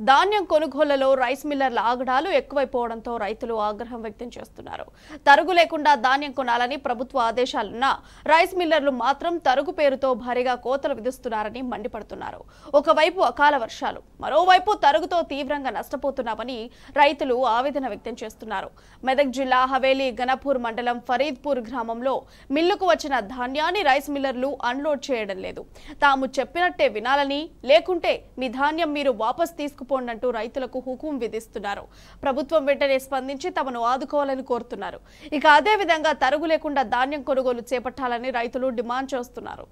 ధాన్యం కొనుగోళ్లలో రైస్ మిల్లర్ల ఆగడాలు ఎక్కువైపోవడంతో రైతులు ఆగ్రహం వ్యక్తం చేస్తున్నారు. తరుగు లేకుండా ధాన్యం కొనాలని ప్రభుత్వ ఆదేశాలున్నా రైస్ మిల్లర్లు మాత్రం తరుగు పేరుతో భారీగా కోతలు విధిస్తున్నారని మండిపడుతున్నారు. ఒకవైపు అకాల వర్షాలు, మరోవైపు తరుగుతో తీవ్రంగా నష్టపోతున్నామని రైతులు ఆవేదన వ్యక్తం చేస్తున్నారు. మెదక్ జిల్లా హవేలీ గణపూర్ మండలం ఫరీద్పూర్ గ్రామంలో మిల్లుకు వచ్చిన ధాన్యాన్ని రైస్ మిల్లర్లు అన్లోడ్ చేయడం లేదు. తాము చెప్పినట్టే వినాలని, లేకుంటే మీ ధాన్యం మీరు వాపస్ తీసుకుపోండంటూ రైతులకు హుకుం విధిస్తున్నారు. ప్రభుత్వం వెంటనే స్పందించి తమను ఆదుకోవాలని కోరుతున్నారు. ఇక అదే విధంగా తరుగు లేకుండా ధాన్యం కొనుగోలు చేపట్టాలని రైతులు డిమాండ్ చేస్తున్నారు.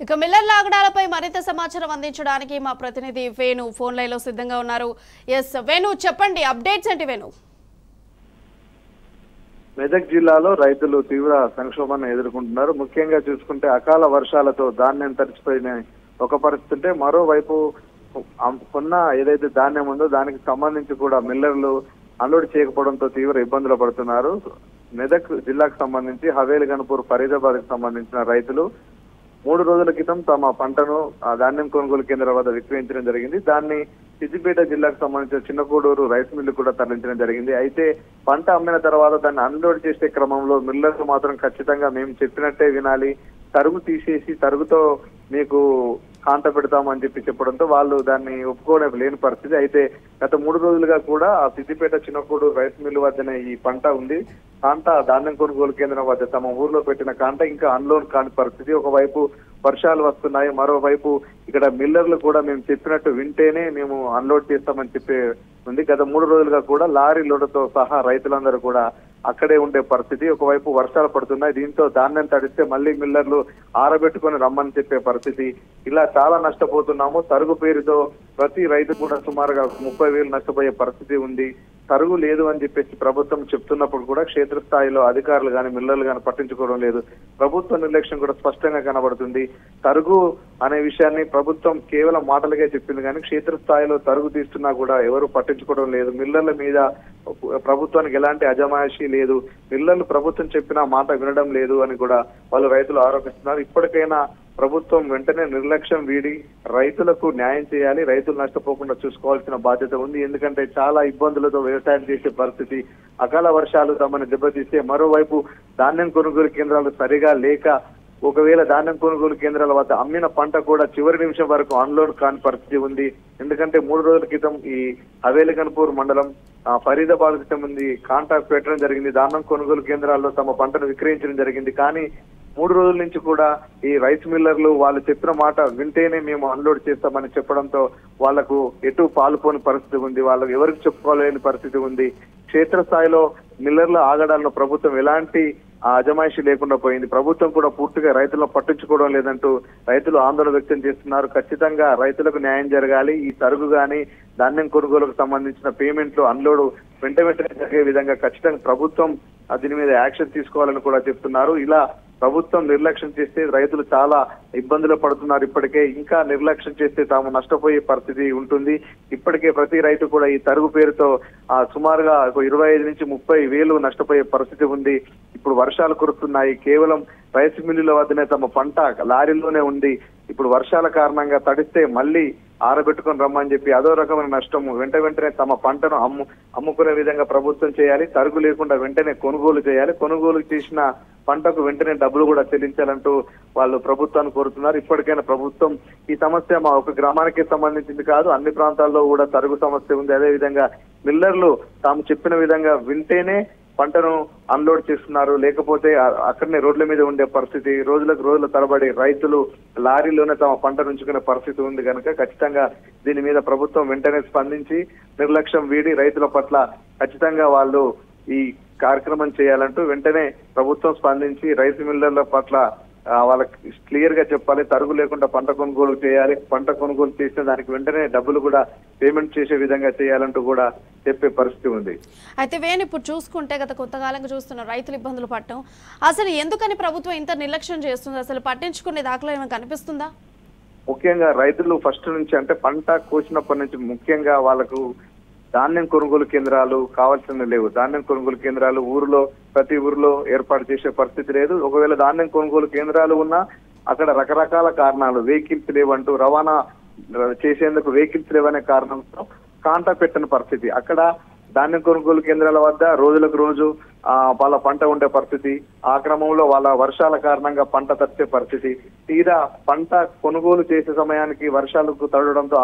ఇక మిల్లర్ల ఆగడాలపై మరింత సమాచారం అందించడానికి మా ప్రతినిధి వేణు ఫోన్ లైన్ లో సిద్ధంగా ఉన్నారు. ఎస్ వేణు, చెప్పండి, అప్డేట్స్ ఏంటి వేణు? మెదక్ జిల్లాలో రైతులు తీవ్ర సంక్షోభాన్ని ఎదుర్కొంటున్నారు. ముఖ్యంగా చూసుకుంటే అకాల వర్షాలతో ధాన్యం తడిచిపోయిన ఒక పరిస్థితి ఉంటే, మరోవైపు కొన్న ఏదైతే ధాన్యం ఉందో దానికి సంబంధించి కూడా మిల్లర్లు అన్లోడ్ చేయకపోవడంతో తీవ్ర ఇబ్బందులు పడుతున్నారు. మెదక్ జిల్లాకు సంబంధించి హవేలి గణపూర్ ఫరీదాబాద్ కి సంబంధించిన రైతులు 3 రోజుల క్రితం తమ పంటను ధాన్యం కొనుగోలు కేంద్రాల వద్ద విక్రయించడం జరిగింది. దాన్ని సిద్దిపేట జిల్లాకు సంబంధించిన చిన్నకోడూరు రైస్ మిల్లు కూడా తరలించడం జరిగింది. అయితే పంట అమ్మిన తర్వాత దాన్ని అన్లోడ్ చేసే క్రమంలో మిల్లర్లు మాత్రం ఖచ్చితంగా మేము చెప్పినట్టే వినాలి, తరుగు తీసేసి తరుగుతో మీకు కాంట పెడతామని చెప్పడంతో వాళ్ళు దాన్ని ఒప్పుకోవడం లేని పరిస్థితి. అయితే గత 3 రోజులుగా కూడా ఆ సిద్దిపేట చిన్నకోడూరు రైస్ మిల్లు వద్దనే ఈ పంట ఉంది. కాంట ధాన్యం కొనుగోలు కేంద్రం వద్ద తమ ఊర్లో పెట్టిన కాంట ఇంకా అన్లోడ్ కాని పరిస్థితి. ఒకవైపు వర్షాలు వస్తున్నాయి, మరోవైపు ఇక్కడ మిల్లర్లు కూడా మేము చెప్పినట్టు వింటేనే మేము అన్లోడ్ చేస్తామని చెప్పి ఉంది. గత 3 రోజులుగా కూడా లారీ లోడ్లతో సహా రైతులందరూ కూడా అక్కడే ఉండే పరిస్థితి. ఒకవైపు వర్షాలు పడుతున్నాయి, దీంతో ధాన్యం తడిస్తే మళ్ళీ మిల్లర్లు ఆరబెట్టుకొని రమ్మని చెప్పే పరిస్థితి. ఇలా చాలా నష్టపోతున్నాము. తరుగు పేరుతో ప్రతి రైతు కూడా సుమారుగా 30,000 నష్టపోయే పరిస్థితి ఉంది. తరుగు లేదు అని చెప్పేసి ప్రభుత్వం చెప్తున్నప్పుడు కూడా క్షేత్రస్థాయిలో అధికారులు కానీ మిల్లర్లు కానీ పట్టించుకోవడం లేదు. ప్రభుత్వ నిర్లక్ష్యం కూడా స్పష్టంగా కనబడుతుంది. తరుగు అనే విషయాన్ని ప్రభుత్వం కేవలం మాటలుగా చెప్పింది కానీ క్షేత్రస్థాయిలో తరుగు తీస్తున్నా కూడా ఎవరు పట్టించుకోవడం లేదు. మిల్లర్ల మీద ప్రభుత్వానికి ఎలాంటి అజమాయిషీ లేదు. మిల్లర్లు ప్రభుత్వం చెప్పిన మాట వినడం లేదు అని కూడా వాళ్ళు రైతులు ఆరోపిస్తున్నారు. ఇప్పటికైనా ప్రభుత్వం వెంటనే నిర్లక్ష్యం వీడి రైతులకు న్యాయం చేయాలి, రైతులు నష్టపోకుండా చూసుకోవాల్సిన బాధ్యత ఉంది. ఎందుకంటే చాలా ఇబ్బందులతో వ్యవసాయం చేసే పరిస్థితి. అకాల వర్షాలు తమను దెబ్బతీస్తే, మరోవైపు ధాన్యం కొనుగోలు కేంద్రాలు సరిగా లేక ఒకవేళ ధాన్యం కొనుగోలు కేంద్రాల వద్ద అమ్మిన పంట కూడా చివరి నిమిషం వరకు అన్లోడ్ కాని పరిస్థితి ఉంది. ఎందుకంటే 3 రోజుల క్రితం ఈ హవేలి గణపూర్ మండలం ఫరీదాబాద్ కి సంబంధించి కాంటాక్ట్ పెట్టడం జరిగింది. ధాన్యం కొనుగోలు కేంద్రాల్లో తమ పంటను విక్రయించడం జరిగింది. కానీ 3 రోజుల నుంచి కూడా ఈ రైస్ మిల్లర్లు వాళ్ళు చెప్పిన మాట వింటేనే మేము అన్లోడ్ చేస్తామని చెప్పడంతో వాళ్లకు ఎటు పాలుపోని పరిస్థితి ఉంది. వాళ్ళకు ఎవరికి చెప్పుకోలేని పరిస్థితి ఉంది. క్షేత్రస్థాయిలో మిల్లర్ల ఆగడాలను ప్రభుత్వం ఎలాంటి అజమాయిషీ లేకుండా పోయింది. ప్రభుత్వం కూడా పూర్తిగా రైతులను పట్టించుకోవడం లేదంటూ రైతులు ఆందోళన వ్యక్తం చేస్తున్నారు. ఖచ్చితంగా రైతులకు న్యాయం జరగాలి. ఈ తరుగు గాని ధాన్యం కొనుగోలుకు సంబంధించిన పేమెంట్లు అన్లోడ్ వెంటనే జరిగే విధంగా ఖచ్చితంగా ప్రభుత్వం దీని మీద యాక్షన్ తీసుకోవాలని కూడా చెప్తున్నారు. ఇలా ప్రభుత్వం నిర్లక్ష్యం చేస్తే రైతులు చాలా ఇబ్బందులు పడుతున్నారు. ఇప్పటికే ఇంకా నిర్లక్ష్యం చేస్తే తాము నష్టపోయే పరిస్థితి ఉంటుంది. ఇప్పటికే ప్రతి రైతు కూడా ఈ తరుగు పేరుతో సుమారుగా 25 నుంచి 30,000 నష్టపోయే పరిస్థితి ఉంది. ఇప్పుడు వర్షాలు కురుస్తున్నాయి. కేవలం రైస్ మిల్లుల వద్దనే తమ పంట లారీలోనే ఉంది. ఇప్పుడు వర్షాల కారణంగా తడిస్తే మళ్ళీ ఆరబెట్టుకొని రమ్మని చెప్పి అదో రకమైన నష్టం. వెంటనే తమ పంటను అమ్ముకునే విధంగా ప్రభుత్వం చేయాలి. తరుగు లేకుండా వెంటనే కొనుగోలు చేయాలి. కొనుగోలు చేసిన పంటకు వెంటనే డబ్బులు కూడా చెల్లించాలంటూ వాళ్ళు ప్రభుత్వాన్ని కోరుతున్నారు. ఇప్పటికైనా ప్రభుత్వం ఈ సమస్య మా ఒక గ్రామానికి సంబంధించింది కాదు, అన్ని ప్రాంతాల్లో కూడా తరుగు సమస్య ఉంది. అదేవిధంగా మిల్లర్లు తాము చెప్పిన విధంగా వింటేనే పంటను అన్లోడ్ చేస్తున్నారు, లేకపోతే అక్కడనే రోడ్ల మీద ఉండే పరిస్థితి, రోజుల తరబడి రైతులు లారీలోనే తమ పంట ఉంచుకునే పరిస్థితి ఉంది కనుక ఖచ్చితంగా దీని మీద ప్రభుత్వం వెంటనే స్పందించి నిర్లక్ష్యం వీడి రైతుల పట్ల ఖచ్చితంగా వాళ్ళు ఈ కార్యక్రమం చేయాలంటూ వెంటనే ప్రభుత్వం స్పందించి రైతు మిల్లర్ల పట్ల వాళ్ళకి క్లియర్ గా చెప్పాలి, తరుగు లేకుండా పంట కొనుగోలు చేయాలి, పంట కొనుగోలు చేసిన దానికి వెంటనే డబ్బులు కూడా పేమెంట్ చేసే విధంగా చేయాలంటూ కూడా చెప్పే పరిస్థితి ఉంది. అయితే వేణు ఇప్పుడు చూసుకుంటే గత కొంతకాలంగా చూస్తున్న రైతులు ఇబ్బందులు పడటం, అసలు ఎందుకని ప్రభుత్వం ఇంత నిర్లక్ష్యం చేస్తుంది, అసలు పట్టించుకునే దాఖలా ఏమైనా కనిపిస్తుందా? ముఖ్యంగా రైతులు ఫస్ట్ నుంచి అంటే పంట కోసినప్పటి నుంచి ముఖ్యంగా వాళ్ళకు ధాన్యం కొనుగోలు కేంద్రాలు కావాల్సిన లేవు. ధాన్యం కొనుగోలు కేంద్రాలు ప్రతి ఊరిలో ఏర్పాటు చేసే పరిస్థితి లేదు. ఒకవేళ ధాన్యం కొనుగోలు కేంద్రాలు ఉన్నా అక్కడ రకరకాల కారణాలు, వెహికల్స్ లేవంటూ, రవాణా చేసేందుకు వెహికల్స్ లేవనే కారణంతో కాంటా పెట్టిన పరిస్థితి. అక్కడ ధాన్యం కొనుగోలు కేంద్రాల వద్ద రోజులకు రోజు వాళ్ళ పంట ఉండే పరిస్థితి, ఆ క్రమంలో వాళ్ళ వర్షాల కారణంగా పంట తడిచే పరిస్థితి, తీరా పంట కొనుగోలు చేసే సమయానికి వర్షాలకు తడవడంతో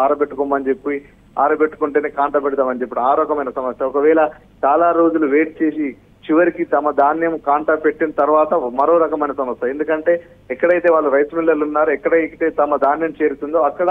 ఆరబెట్టుకుంటేనే కాంట పెడతామని చెప్పి ఆ రకమైన సమస్య. ఒకవేళ చాలా రోజులు వెయిట్ చేసి చివరికి తమ ధాన్యం కాంటా పెట్టిన తర్వాత మరో రకమైన సమస్య. ఎందుకంటే ఎక్కడైతే వాళ్ళు రైస్ మిల్లర్లు ఉన్నారో, ఎక్కడైతే తమ ధాన్యం చేరుతుందో అక్కడ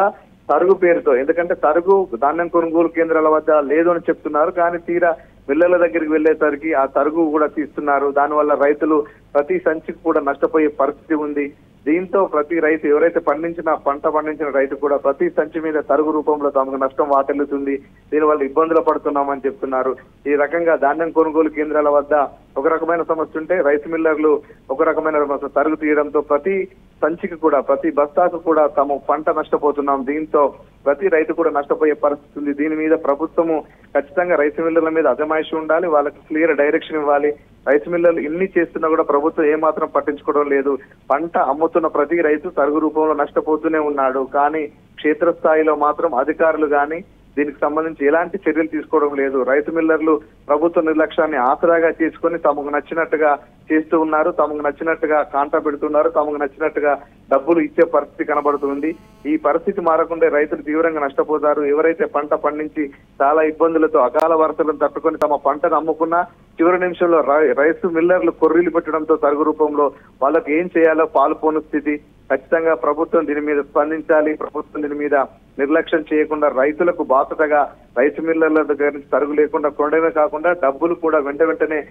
తరుగు పేరుతో, ఎందుకంటే తరుగు ధాన్యం కొనుగోలు కేంద్రాల వద్ద లేదు అని చెప్తున్నారు, కానీ తీరా మిల్లర్ల దగ్గరికి వెళ్లేసరికి ఆ తరుగు కూడా తీస్తున్నారు. దానివల్ల రైతులు ప్రతి సంచికి కూడా నష్టపోయే పరిస్థితి ఉంది. దీంతో ప్రతి రైతు ఎవరైతే పంట పండించిన రైతు కూడా ప్రతి సంచి మీద తరుగు రూపంలో తమకు నష్టం వాటిల్లుతుంది. దీనివల్ల ఇబ్బందులు పడుతున్నామని చెప్తున్నారు. ఈ రకంగా ధాన్యం కొనుగోలు కేంద్రాల వద్ద ఒక రకమైన సమస్య ఉంటే రైస్ మిల్లర్లు ఒక రకమైన తరుగు తీయడంతో ప్రతి సంచికి కూడా, ప్రతి బస్తాకు కూడా తమ పంట నష్టపోతున్నాం. దీంతో ప్రతి రైతు కూడా నష్టపోయే పరిస్థితి ఉంది. దీని మీద ప్రభుత్వము ఖచ్చితంగా రైస్ మిల్లర్ల మీద అజమాయిషి ఉండాలి, వాళ్ళకి క్లియర్ డైరెక్షన్ ఇవ్వాలి. రైస్ మిల్లర్లు ఇన్ని చేస్తున్నా కూడా ప్రభుత్వం ఏమాత్రం పట్టించుకోవడం లేదు. పంట అమ్ముతున్న ప్రతి రైతు తరుగు రూపంలో నష్టపోతూనే ఉన్నాడు, కానీ క్షేత్రస్థాయిలో మాత్రం అధికారులు కానీ దీనికి సంబంధించి ఎలాంటి చర్యలు తీసుకోవడం లేదు. రైతు మిల్లర్లు ప్రభుత్వ నిర్లక్ష్యాన్ని ఆసరాగా తీసుకొని తమకు నచ్చినట్టుగా చేస్తూ ఉన్నారు, తమకు నచ్చినట్టుగా కాంటా పెడుతున్నారు, తమకు నచ్చినట్టుగా డబ్బులు ఇచ్చే పరిస్థితి కనబడుతుంది. ఈ పరిస్థితి మారకుంటే రైతులు తీవ్రంగా నష్టపోతారు. ఎవరైతే పంట పండించి చాలా ఇబ్బందులతో అకాల వర్షాలను తట్టుకొని తమ పంటను అమ్ముకున్నా చివరి నిమిషంలో రైతు మిల్లర్లు కొర్రీలు పెట్టడంతో తరుగు రూపంలో వాళ్ళకి ఏం చేయాలో పాలుపోని స్థితి. ఖచ్చితంగా ప్రభుత్వం దీని మీద స్పందించాలి. ప్రభుత్వం దీని మీద నిర్లక్ష్యం చేయకుండా రైతులకు బాధ్యతగా రైతు మిల్లర్ల దగ్గర నుంచి తరుగు లేకుండా కొనడమే కాకుండా డబ్బులు కూడా వెంటనే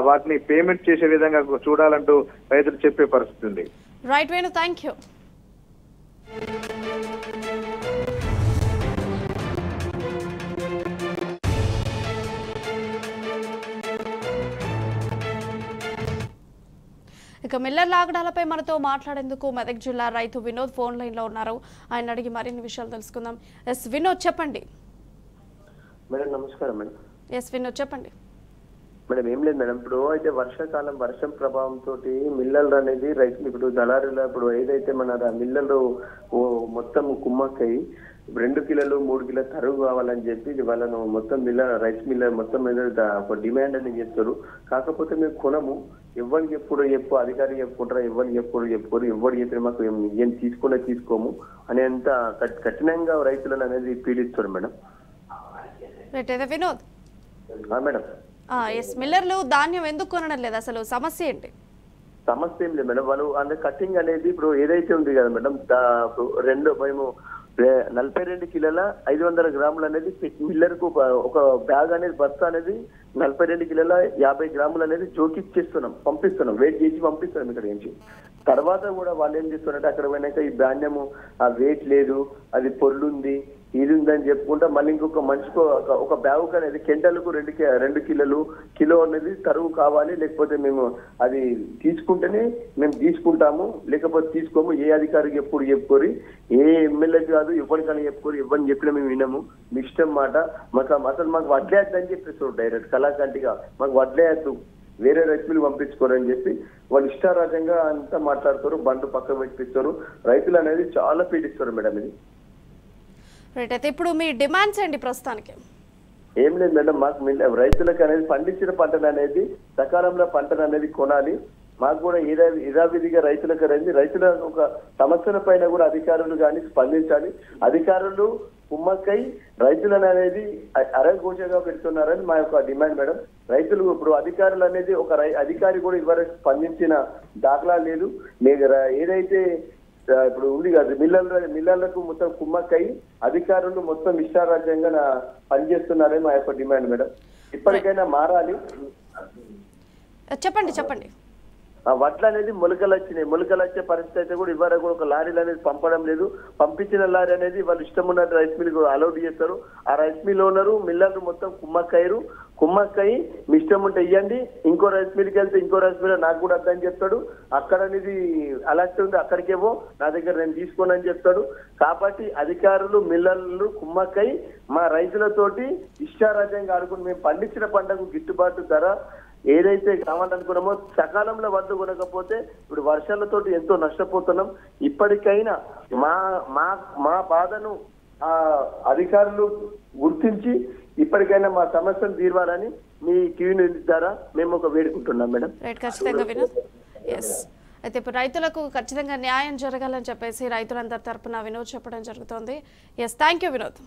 వాటిని పేమెంట్ చేసే విధంగా చూడాలంటూ రైతులు చెప్పే పరిస్థితి ఉంది. Right Venu, thank you. ఇక మిల్లర్ల ఆగడాలపై మనతో మాట్లాడేందుకు మెదక్ జిల్లా రైతు వినోద్ ఫోన్ లైన్ లో ఉన్నారు. ఆయన అడిగి మరిన్ని విషయాలు తెలుసుకుందాం. ఎస్ వినోద్, చెప్పండి. మేడం నమస్కారం. మేడం ఎస్ వినోద్, చెప్పండి. మేడం ఏం లేదు మేడం, ఇప్పుడు అయితే వర్షాకాలం వర్షం ప్రభావంతో మిల్లర్లు అనేది రైతులు ఇప్పుడు దళారులు ఇప్పుడు ఏదైతే మన మిల్లర్లు మొత్తం కుమ్మక్కయి 2 కిలోలు 3 కిలో తరుగు కావాలని చెప్పి వాళ్ళను మొత్తం రైస్ మిల్లర్ మొత్తం ఒక డిమాండ్ అని చెప్తారు. కాకపోతే మేము కొనము, ఎవరికి చెప్పు అధికారి చెప్పుకుంటారా, ఎవరికి చెప్పుకోరు, ఎవరు చెప్పిన మాకు ఏం తీసుకోము అనేంత కఠినంగా రైతులను అనేది పీడిస్తారు మేడం. వినోద్ మేడం మిల్లర్లు ధాన్యం ఎందుకు కొనడం లేదు, అసలు సమస్య ఏంటి? సమస్య ఏం లేదు మేడం, వాళ్ళు అంటే కటింగ్ అనేది ఇప్పుడు ఏదైతే ఉంది కదా మేడం, మేము 42 కిలోల 500 గ్రాములు అనేది మిల్లర్ కు ఒక బ్యాగ్ అనేది బస్తా అనేది 42 కిలోల 50 గ్రాములు అనేది పంపిస్తున్నాం, వెయిట్ చేసి పంపిస్తున్నాం ఇక్కడ నుంచి. తర్వాత కూడా వాళ్ళు ఏం చేస్తున్నారంటే అక్కడ పోయినాక ఈ ధాన్యము ఆ వెయిట్ లేదు, అది పొల్లుంది, ఇది ఉందని చెప్పుకుంటా మళ్ళీ ఇంకొక మనిషికి ఒక బ్యాగ్ అనేది కింటాలకు 2 కిలో అనేది తరుగు కావాలి, లేకపోతే మేము అది తీసుకుంటేనే మేము తీసుకుంటాము, లేకపోతే తీసుకోము. ఏ అధికారికి ఎప్పుడు చెప్పుకోరు, ఏ ఎమ్మెల్యే కాదు, ఎవరికైనా చెప్పుకోరు, ఎవరిని చెప్పినా మేము వినము, మీ ఇష్టం మాట. అసలు మాకు వడ్లేయద్దు అని చెప్పేస్తారు డైరెక్ట్ కళాకంటిగా, మాకు వడ్లేయద్దు, వేరే రైతులు పంపించుకోరని చెప్పి వాళ్ళు ఇష్టారాజ్యంగా అంతా మాట్లాడతారు, బండ్లు పక్కన పెట్టిస్తారు. రైతులు అనేది చాలా పీడిస్తారు మేడం. ఇది అయితే ఇప్పుడు మీ డిమాండ్స్ ఏంటి ప్రస్తుతానికి? ఏం లేదు మేడం, మాకు రైతులకు అనేది పండించిన పంటను అనేది సకాలంలో పంటను అనేది కొనాలి. మాకు కూడా యథావిధిగా రైతులకు రండి, రైతుల ఒక సమస్యల పైన కూడా అధికారులు కానీ స్పందించాలి. అధికారులు కుమ్మక్కై రైతులను అనేది అరఘోషగా పెడుతున్నారని మా యొక్క డిమాండ్ మేడం. రైతులు ఇప్పుడు అధికారులు అనేది అధికారి కూడా ఇవరకు స్పందించిన దాఖలా లేదు. ఏదైతే ఇప్పుడు ఉంది కదా మిల్లర్లకు మొత్తం కుమ్మక్కై అధికారులు మొత్తం ఇష్టారాజ్యంగా పనిచేస్తున్నారని మా యొక్క డిమాండ్ మేడం. ఇప్పటికైనా మారాలి. చెప్పండి. వడ్లు అనేది మొలకలు వచ్చే పరిస్థితి అయితే కూడా ఇవ్వరు కూడా ఒక లారీలు అనేది పంపడం లేదు. పంపించిన లారీ అనేది వాళ్ళు ఇష్టం ఉన్న రైస్ మిల్ అలౌడ్ చేస్తారు. ఆ రైస్ మిల్ ఓనరు మిల్లర్లు మొత్తం కుమ్మక్కయి మీ ఇష్టం ఉంటే ఇవ్వండి, ఇంకో రైస్ మిల్కి వెళ్తే ఇంకో రైస్ మిల్ నాకు కూడా అర్థం చెప్తాడు, అక్కడ అనేది అలాంటి ఉంది అక్కడికేమో నా దగ్గర నేను తీసుకోనని చెప్తాడు. కాబట్టి అధికారులు మిల్లర్లు కుమ్మక్కయి మా రైతులతోటి ఇష్టారాజ్యంగా ఆడుకుని మేము పండించిన పంటకు గిట్టుబాటు ధర ఏదైతే కావాలనుకున్నామో సకాలంలో వడ్లు కొనకపోతే ఇప్పుడు వర్షాలతోటి ఎంతో నష్టపోతున్నాం. ఇప్పటికైనా మా బాధను అధికారులు గుర్తించి ఇప్పటికైనా మా సమస్యను తీర్వాలని మీ టీవీ ద్వారా మేము ఒక వేడుకుంటున్నాం మేడం. ఖచ్చితంగా వినోద్. అయితే ఇప్పుడు రైతులకు ఖచ్చితంగా న్యాయం జరగాలని చెప్పేసి రైతులందరి తరపున వినోద్ చెప్పడం జరుగుతోంది. Thank you Vinod.